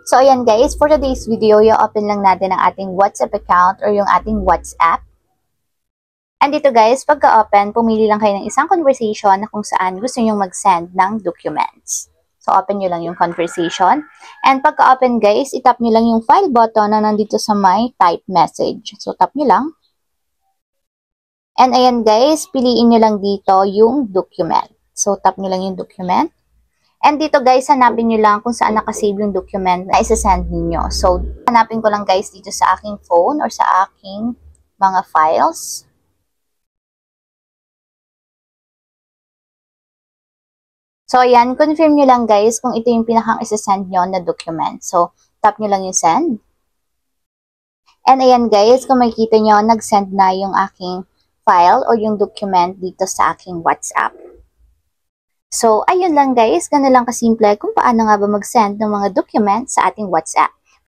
So, ayan guys, for today's video, i-open lang natin ang ating WhatsApp account or yung ating WhatsApp. And dito guys, pagka-open, pumili lang kayo ng isang conversation na kung saan gusto nyo mag-send ng documents. So, open nyo lang yung conversation. And pagka-open guys, itap nyo lang yung file button na nandito sa my type message. So, tap nyo lang. And ayan guys, piliin nyo lang dito yung document. So, tap nyo lang yung document. And dito guys, hanapin nyo lang kung saan nakasave yung document na isa-send ninyo. So, hanapin ko lang guys dito sa aking phone or sa aking mga files. So, ayan, confirm nyo lang guys kung ito yung pinakang isa-send nyo na document. So, tap nyo lang yung send. And ayan guys, kung makikita nyo, nag-send na yung aking file or yung document dito sa aking WhatsApp. So, ayun lang guys, ganun lang kasimple kung paano nga ba mag-send ng mga documents sa ating WhatsApp.